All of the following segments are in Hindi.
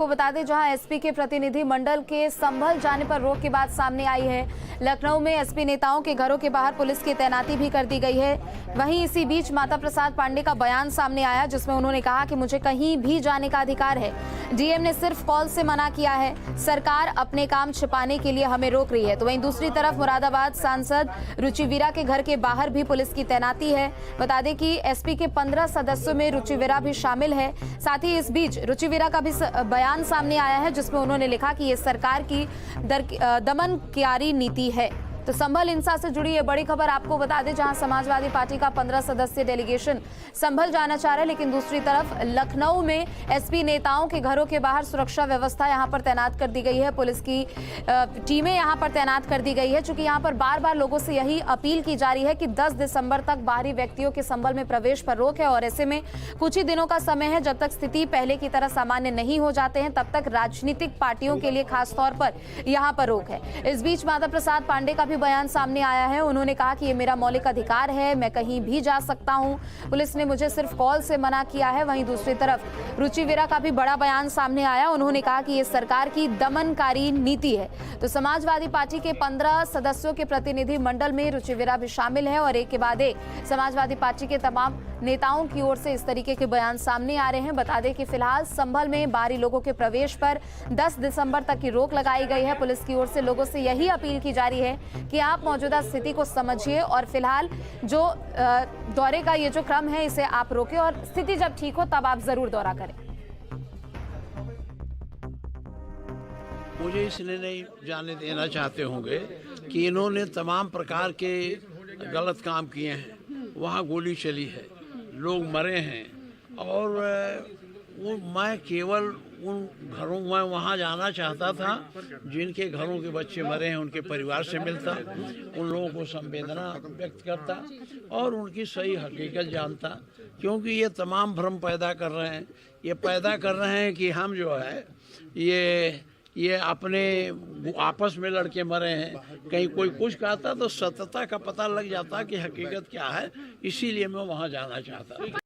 को बता दें, जहां एसपी के प्रतिनिधि मंडल के संभल जाने पर रोक की बात सामने आई है। लखनऊ में एसपी नेताओं के घरों के बाहर पुलिस की तैनाती भी कर दी गई है। वहीं इसी बीच माता प्रसाद पांडे का बयान सामने आया, जिसमें उन्होंने कहा कि मुझे कहीं भी जाने का अधिकार है। डीएम ने सिर्फ कॉल से मना किया है। सरकार अपने काम छिपाने के लिए हमें रोक रही है। तो वहीं दूसरी तरफ मुरादाबाद सांसद रुचिवीरा के घर के बाहर भी पुलिस की तैनाती है। बता दें कि एसपी के 15 सदस्यों में रुचिवीरा भी शामिल है। साथ ही इस बीच रुचिवीरा का भी बयान सामने आया है, जिसमें उन्होंने लिखा कि ये सरकार की दमनकारी नीति है। तो संभल हिंसा से जुड़ी ये बड़ी खबर आपको बता दें, जहां समाजवादी पार्टी का 15 सदस्यीय डेलीगेशन संभल जाना चाह रहा है, लेकिन दूसरी तरफ लखनऊ में एसपी नेताओं के घरों के बाहर सुरक्षा व्यवस्था यहां पर तैनात कर दी गई है। पुलिस की टीमें यहां पर तैनात कर दी गई है, चूंकि यहां पर बार बार लोगों से यही अपील की जा रही है कि 10 दिसंबर तक बाहरी व्यक्तियों के संभल में प्रवेश पर रोक है और ऐसे में कुछ ही दिनों का समय है। जब तक स्थिति पहले की तरह सामान्य नहीं हो जाते हैं, तब तक राजनीतिक पार्टियों के लिए खासतौर पर यहां पर रोक है। इस बीच माता प्रसाद पांडे का भी बयान सामने आया है। उन्होंने कहा कि ये मेरा मौलिक अधिकार है, मैं कहीं भी जा सकता हूं। पुलिस ने मुझे सिर्फ कॉल से मना किया है। वहीं दूसरी तरफ रुचिवीरा का भी बड़ा बयान सामने आया। उन्होंने कहा कि ये सरकार की दमनकारी नीति है। तो समाजवादी पार्टी के 15 सदस्यों के प्रतिनिधि मंडल में रुचिवीरा भी शामिल है और एक के बाद एक समाजवादी पार्टी के तमाम नेताओं की ओर से इस तरीके के बयान सामने आ रहे हैं। बता दें कि फिलहाल संभल में बाहरी लोगों के प्रवेश पर 10 दिसंबर तक की रोक लगाई गई है। पुलिस की ओर से लोगों से यही अपील की जा रही है कि आप मौजूदा स्थिति को समझिए और फिलहाल जो दौरे का ये जो क्रम है, इसे आप रोकें और स्थिति जब ठीक हो तब आप जरूर दौरा करें। मुझे इसलिए नहीं जाने देना चाहते होंगे कि इन्होंने तमाम प्रकार के गलत काम किए हैं। वहाँ गोली चली है, लोग मरे हैं और मैं केवल उन घरों में वहाँ जाना चाहता था जिनके घरों के बच्चे मरे हैं, उनके परिवार से मिलता, उन लोगों को संवेदना व्यक्त करता और उनकी सही हकीकत जानता। क्योंकि ये तमाम भ्रम पैदा कर रहे हैं। ये पैदा कर रहे हैं कि हम जो है ये अपने आपस में लड़के मरे हैं। कहीं कोई कुछ कहता तो सत्यता का पता लग जाता कि हकीकत क्या है। इसीलिए मैं वहाँ जाना चाहता।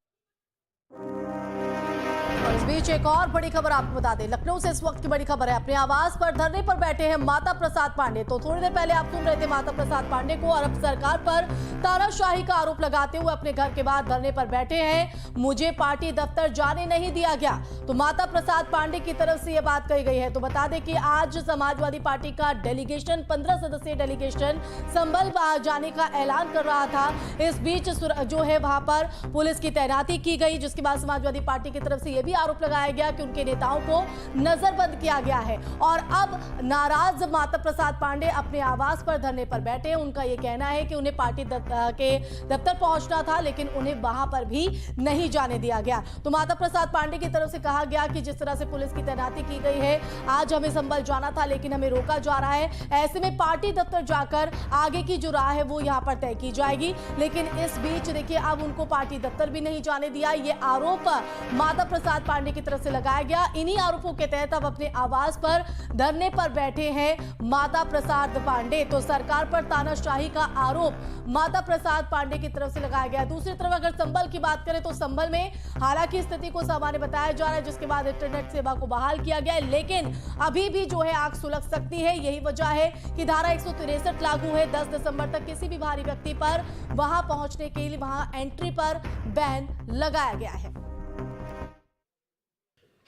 इस बीच एक और बड़ी खबर आपको बता दें, लखनऊ से इस वक्त की बड़ी खबर है। अपने आवास पर धरने पर बैठे हैं माता प्रसाद पांडे। तो थोड़ी देर पहले आप सुन रहे थे माता प्रसाद पांडे को, और अब सरकार पर तानाशाही का आरोप लगाते हुए अपने घर के बाहर धरने पर बैठे हैं। मुझे पार्टी दफ्तर जाने नहीं दिया गया, तो माता प्रसाद पांडे की तरफ से यह बात कही गई है। तो बता दें कि आज समाजवादी पार्टी का डेलीगेशन 15 सदस्यीय डेलीगेशन संभल जाने का ऐलान कर रहा था। इस बीच जो है वहां पर पुलिस की तैनाती की गई, जिसके बाद समाजवादी पार्टी की तरफ से यह भी आरोप लगाया गया कि उनके नेताओं को नजरबंद किया गया है। और अब नाराज माता प्रसाद पांडे अपने आवास पर धरने पर बैठे हैं। उनका यह कहना है कि उन्हें पार्टी के दफ्तर पहुंचना था, लेकिन उन्हें वहां पर भी नहीं जाने दिया गया। तो माता प्रसाद पांडे की तरफ से कहा गया कि जिस तरह से पुलिस की तैनाती की गई है, आज हमें संभल जाना था लेकिन हमें रोका जा रहा है। ऐसे में पार्टी दफ्तर जाकर आगे की जो राह है वो यहां पर तय की जाएगी। लेकिन इस बीच देखिए, अब उनको पार्टी दफ्तर भी नहीं जाने दिया। ये आरोप माता प्रसाद पांडे की तरफ से लगाया गया। इन्हीं आरोपों के तहत अब अपने आवास पर धरने पर बैठे हैं माता प्रसाद पांडे। तो सरकार पर तानाशाही का आरोप माता प्रसाद पांडे की तरफ से लगाया गया। दूसरी तरफ अगर संभल की बात करें तो संभल में हालांकि स्थिति को सामान्य बताया जा रहा है, जिसके बाद इंटरनेट सेवा को बहाल किया गया है, लेकिन अभी भी जो है आग सुलग सकती है। यही वजह है कि धारा 163 लागू है। 10 दिसंबर तक किसी भी बाहरी व्यक्ति पर वहां पहुंचने के लिए वहां एंट्री पर बैन लगाया गया है।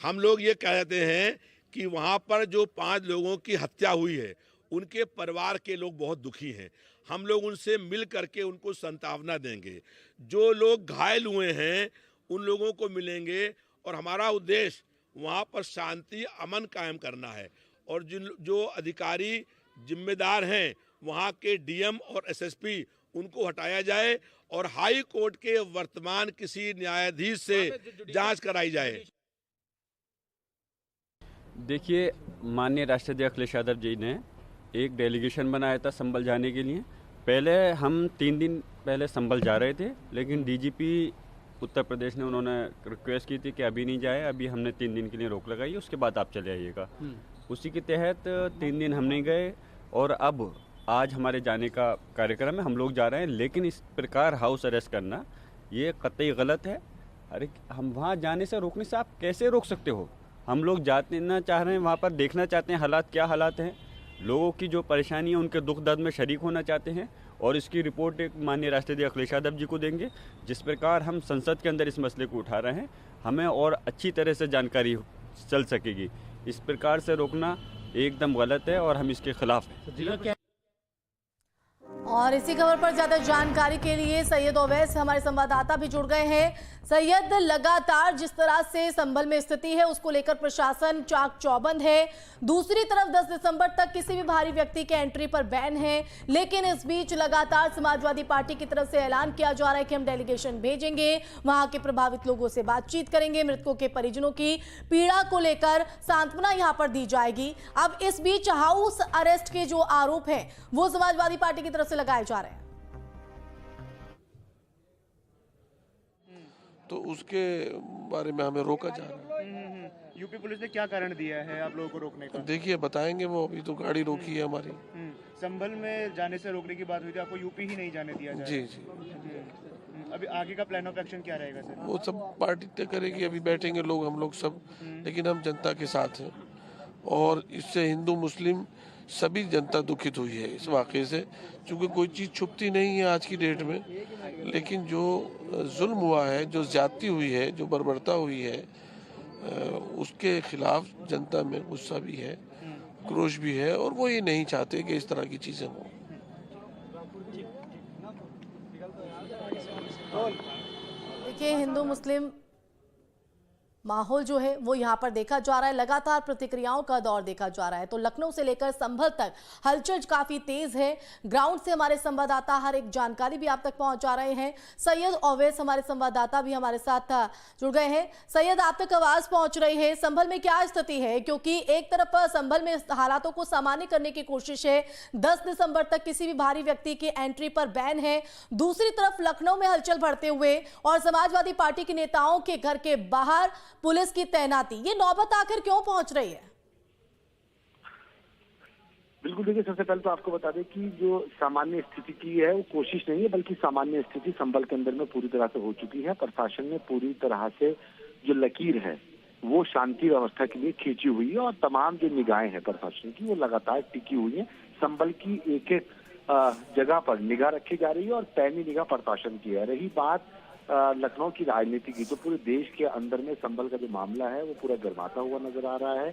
हम लोग ये कहते हैं कि वहाँ पर जो 5 लोगों की हत्या हुई है, उनके परिवार के लोग बहुत दुखी हैं। हम लोग उनसे मिल करके उनको सांत्वना देंगे। जो लोग घायल हुए हैं उन लोगों को मिलेंगे और हमारा उद्देश्य वहाँ पर शांति अमन कायम करना है। और जो अधिकारी जिम्मेदार हैं वहाँ के डीएम और एसएसपी, उनको हटाया जाए और हाई कोर्ट के वर्तमान किसी न्यायाधीश से जांच कराई जाए। देखिए, माननीय राष्ट्रीय अध्यक्ष अखिलेश यादव जी ने एक डेलीगेशन बनाया था संभल जाने के लिए। पहले हम 3 दिन पहले संभल जा रहे थे, लेकिन डीजीपी उत्तर प्रदेश ने उन्होंने रिक्वेस्ट की थी कि अभी नहीं जाए, अभी हमने 3 दिन के लिए रोक लगाई, उसके बाद आप चले आइएगा। उसी के तहत 3 दिन हम नहीं गए और अब आज हमारे जाने का कार्यक्रम है। हम लोग जा रहे हैं, लेकिन इस प्रकार हाउस अरेस्ट करना ये कतई गलत है। अरे हम वहाँ जाने से रोकने से आप कैसे रोक सकते हो? हम लोग जाना चाह रहे हैं वहाँ पर, देखना चाहते हैं हालात क्या हालात हैं, लोगों की जो परेशानी है उनके दुख दर्द में शरीक होना चाहते हैं और इसकी रिपोर्ट एक माननीय राष्ट्रपति अखिलेश यादव जी को देंगे। जिस प्रकार हम संसद के अंदर इस मसले को उठा रहे हैं, हमें और अच्छी तरह से जानकारी चल सकेगी। इस प्रकार से रोकना एकदम गलत है और हम इसके खिलाफ हैं। और इसी खबर पर ज्यादा जानकारी के लिए सैयद ओवैस हमारे संवाददाता भी जुड़ गए हैं। सैयद, लगातार जिस तरह से संभल में स्थिति है उसको लेकर प्रशासन चाक चौबंद है। दूसरी तरफ 10 दिसंबर तक किसी भी भारी व्यक्ति के एंट्री पर बैन है, लेकिन इस बीच लगातार समाजवादी पार्टी की तरफ से ऐलान किया जा रहा है कि हम डेलीगेशन भेजेंगे, वहां के प्रभावित लोगों से बातचीत करेंगे, मृतकों के परिजनों की पीड़ा को लेकर सांत्वना यहां पर दी जाएगी। अब इस बीच हाउस अरेस्ट के जो आरोप है वो समाजवादी पार्टी की तरफ से लगाए जा रहे हैं। तो उसके बारे में हमें रोका जा रहा है। यूपी पुलिस ने क्या कारण दिया है आप लोगों को रोकने का? देखिए बताएंगे वो, अभी तो गाड़ी रोकी है हमारी। संभल में जाने से रोकने की बात हुई थी, आपको यूपी ही नहीं जाने दिया जाए? जी जी। अभी आगे का प्लान ऑफ एक्शन क्या रहेगा सर? वो सब पार्टी तय करेगी, अभी बैठेंगे लोग, हम लोग सब, लेकिन हम जनता के साथ हैं और इससे हिंदू मुस्लिम सभी जनता दुखित हुई है इस वाक़े से, क्योंकि कोई चीज़ छुपती नहीं है आज की डेट में, लेकिन जो जुल्म हुआ है, जो ज्यादती हुई है, जो बर्बरता हुई है, उसके खिलाफ जनता में गुस्सा भी है, क्रोश भी है और वो ये नहीं चाहते कि इस तरह की चीज़ें हों। देखिए, हिंदू मुस्लिम माहौल जो है वो यहाँ पर देखा जा रहा है, लगातार प्रतिक्रियाओं का दौर देखा जा रहा है। तो लखनऊ से लेकर संभल तक हलचल काफी तेज है। ग्राउंड से हमारे संवाददाता हर एक जानकारी भी आप तक पहुंचा रहे हैं। सैयद ओवैस हमारे संवाददाता भी हमारे साथ जुड़ गए हैं। सैयद, आप तक आवाज पहुंच रही है, संभल में क्या स्थिति है? क्योंकि एक तरफ संभल में हालातों को सामान्य करने की कोशिश है, 10 दिसंबर तक किसी भी भारी व्यक्ति की एंट्री पर बैन है, दूसरी तरफ लखनऊ में हलचल बढ़ते हुए और समाजवादी पार्टी के नेताओं के घर के बाहर पुलिस की तैनाती, ये नौबत आखिर क्यों पहुंच रही है? बिल्कुल, देखिए सबसे पहले तो आपको बता दें कि जो सामान्य स्थिति की है वो कोशिश नहीं है, बल्कि सामान्य स्थिति संभल के अंदर में पूरी तरह से हो चुकी है। प्रशासन ने पूरी तरह से जो लकीर है वो शांति व्यवस्था के लिए खींची हुई है और तमाम जो निगाहें हैं प्रशासन की वो लगातार टिकी हुई है। संभल की एक एक जगह पर निगाह रखी जा रही है और पैनी निगाह प्रशासन की है। रही बात लखनऊ की राजनीति की, तो पूरे देश के अंदर में संभल का जो मामला है वो पूरा गर्माता हुआ नजर आ रहा है।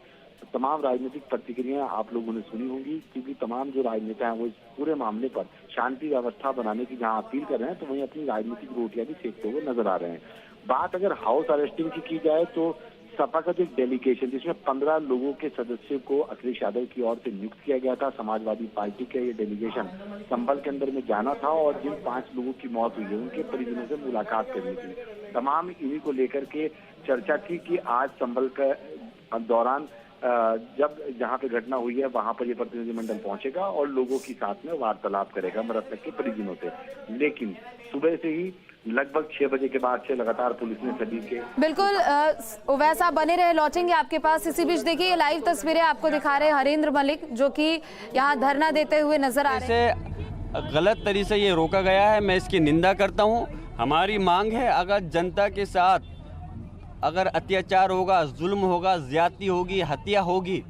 तमाम राजनीतिक प्रतिक्रियाएं आप लोगों ने सुनी होंगी, क्योंकि तमाम जो राजनेता हैं वो इस पूरे मामले पर शांति व्यवस्था बनाने की जहां अपील कर रहे हैं, तो वहीं अपनी राजनीतिक रोटियां भी सेकते हुए नजर आ रहे हैं। बात अगर हाउस अरेस्टिंग की जाए तो सपा का जो डेलीगेशन, जिसमें 15 लोगों के सदस्यों को अखिलेश यादव की ओर से नियुक्त किया गया था, समाजवादी पार्टी का ये डेलीगेशन संभल के अंदर में जाना था और जिन 5 लोगों की मौत हुई है उनके परिजनों से मुलाकात करनी थी। तमाम इन्हीं को लेकर के चर्चा थी कि आज संभल के दौरान जब जहां पे घटना हुई है वहां पर ये प्रतिनिधिमंडल पहुंचेगा और लोगों के साथ में वार्तालाप करेगा मृतक के परिजनों से। लेकिन सुबह से ही लगभग 6 बजे के बाद से लगातार पुलिस ने सभी के बिल्कुल ओवैस आप बने रहे, लौटेंगे आपके पास। इसी बीच देखिए ये लाइव तस्वीरें आपको दिखा रहे हैं हरेंद्र मलिक, जो कि यहाँ धरना देते हुए नजर आ रहे हैं। गलत तरीके से ये रोका गया है, मैं इसकी निंदा करता हूँ। हमारी मांग है, अगर जनता के साथ अगर अत्याचार होगा, जुल्म होगा, ज्यादती होगी, हत्या होगी,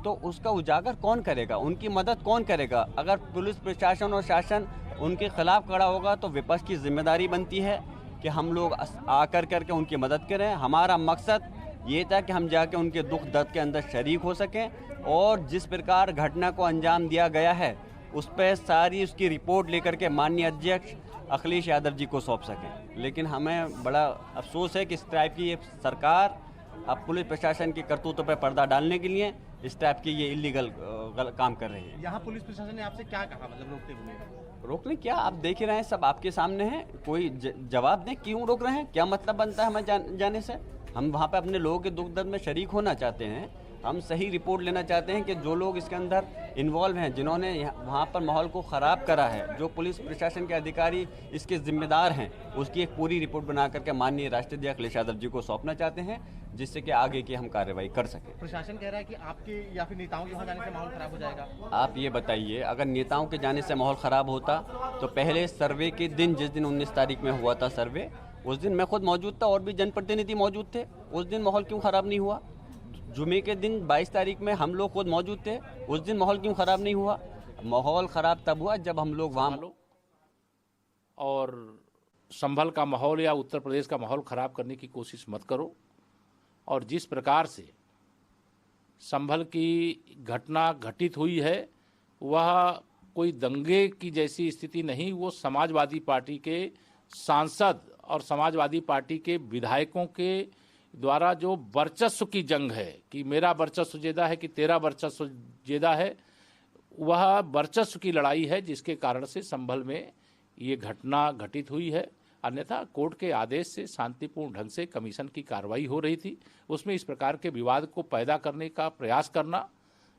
तो उसका उजागर कौन करेगा, उनकी मदद कौन करेगा? अगर पुलिस प्रशासन और शासन उनके खिलाफ खड़ा होगा तो विपक्ष की जिम्मेदारी बनती है कि हम लोग आकर करके उनकी मदद करें। हमारा मकसद ये था कि हम जाके उनके दुख दर्द के अंदर शरीक हो सकें और जिस प्रकार घटना को अंजाम दिया गया है उस पर सारी उसकी रिपोर्ट लेकर के माननीय अध्यक्ष अखिलेश यादव जी को सौंप सकें। लेकिन हमें बड़ा अफसोस है कि इस टाइप की ये सरकार अब पुलिस प्रशासन की करतूतों पर पर्दा डालने के लिए इस टाइप की ये इलीगल काम कर रही है। यहाँ पुलिस प्रशासन ने आपसे क्या कहा, मतलब रोकते हुए? रोकने क्या, आप देख ही रहे हैं, सब आपके सामने है। कोई जवाब दें, क्यों रोक रहे हैं, क्या मतलब बनता है हमें जाने से? हम वहाँ पे अपने लोगों के दुख दर्द में शरीक होना चाहते हैं। हम सही रिपोर्ट लेना चाहते हैं कि जो लोग इसके अंदर इन्वॉल्व हैं, जिन्होंने वहाँ पर माहौल को ख़राब करा है, जो पुलिस प्रशासन के अधिकारी इसके जिम्मेदार हैं, उसकी एक पूरी रिपोर्ट बना करके माननीय राष्ट्रपति अखिलेश यादव जी को सौंपना चाहते हैं, जिससे कि आगे की हम कार्रवाई कर सकें। प्रशासन कह रहा है कि आपके या फिर नेताओं के वहाँ जाने से माहौल ख़राब हो जाएगा। आप ये बताइए, अगर नेताओं के जाने से माहौल ख़राब होता तो पहले सर्वे के दिन, जिस दिन 19 तारीख में हुआ था सर्वे, उस दिन मैं खुद मौजूद था और भी जनप्रतिनिधि मौजूद थे। उस दिन माहौल क्यों ख़राब नहीं हुआ? जुमे के दिन 22 तारीख में हम लोग खुद मौजूद थे। उस दिन माहौल क्यों ख़राब नहीं हुआ? माहौल ख़राब तब हुआ जब हम लोग वहाँ और संभल का माहौल या उत्तर प्रदेश का माहौल ख़राब करने की कोशिश मत करो। और जिस प्रकार से संभल की घटना घटित हुई है वह कोई दंगे की जैसी स्थिति नहीं, वो समाजवादी पार्टी के सांसद और समाजवादी पार्टी के विधायकों के द्वारा जो वर्चस्व की जंग है कि मेरा वर्चस्व ज़्यादा है कि तेरा वर्चस्व ज़्यादा है, वह वर्चस्व की लड़ाई है जिसके कारण से संभल में ये घटना घटित हुई है। अन्यथा कोर्ट के आदेश से शांतिपूर्ण ढंग से कमीशन की कार्रवाई हो रही थी, उसमें इस प्रकार के विवाद को पैदा करने का प्रयास करना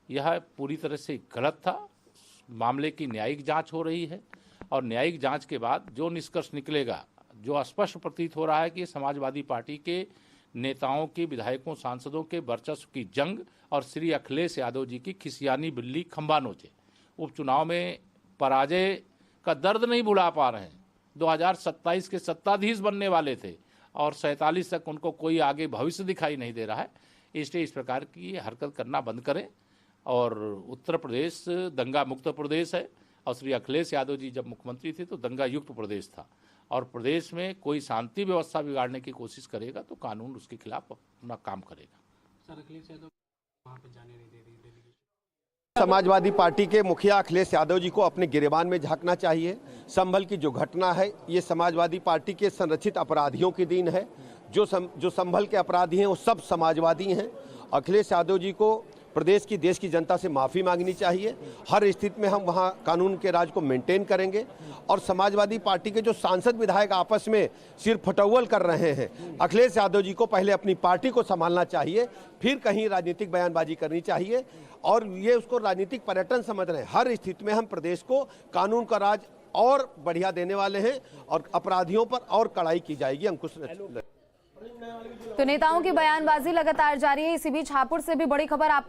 यह पूरी तरह से गलत था। मामले की न्यायिक जांच हो रही है और न्यायिक जांच के बाद जो निष्कर्ष निकलेगा, जो स्पष्ट प्रतीत हो रहा है कि समाजवादी पार्टी के नेताओं के, विधायकों, सांसदों के वर्चस्व की जंग और श्री अखिलेश यादव जी की खिसियानी बिल्ली खंबा नोचे। उपचुनाव में पराजय का दर्द नहीं भुला पा रहे हैं। 2027 के सत्ताधीश बनने वाले थे और 47 तक उनको कोई आगे भविष्य दिखाई नहीं दे रहा है। इसलिए इस प्रकार की हरकत करना बंद करें। और उत्तर प्रदेश दंगा मुक्त प्रदेश है और श्री अखिलेश यादव जी जब मुख्यमंत्री थे तो दंगा युक्त प्रदेश था। और प्रदेश में कोई शांति व्यवस्था बिगाड़ने की कोशिश करेगा तो कानून उसके खिलाफ अपना काम करेगा। सर, अखिलेश यादव वहाँ पे जाने नहीं दे रही डेलीगेशन। समाजवादी पार्टी के मुखिया अखिलेश यादव जी को अपने गिरेबान में झांकना चाहिए। संभल की जो घटना है ये समाजवादी पार्टी के संरक्षित अपराधियों की देन है। जो संभल के अपराधी हैं वो सब समाजवादी हैं। अखिलेश यादव जी को प्रदेश की, देश की जनता से माफ़ी मांगनी चाहिए। हर स्थिति में हम वहाँ कानून के राज को मेंटेन करेंगे। और समाजवादी पार्टी के जो सांसद विधायक आपस में सिर फटौवल कर रहे हैं, अखिलेश यादव जी को पहले अपनी पार्टी को संभालना चाहिए, फिर कहीं राजनीतिक बयानबाजी करनी चाहिए। और ये उसको राजनीतिक पर्यटन समझ रहे हैं। हर स्थिति में हम प्रदेश को कानून का राज और बढ़िया देने वाले हैं और अपराधियों पर और कड़ाई की जाएगी। अंकुश। तो नेताओं की बयानबाजी लगातार जारी है। इसी बीच हापुड़ से भी बड़ी खबर आपको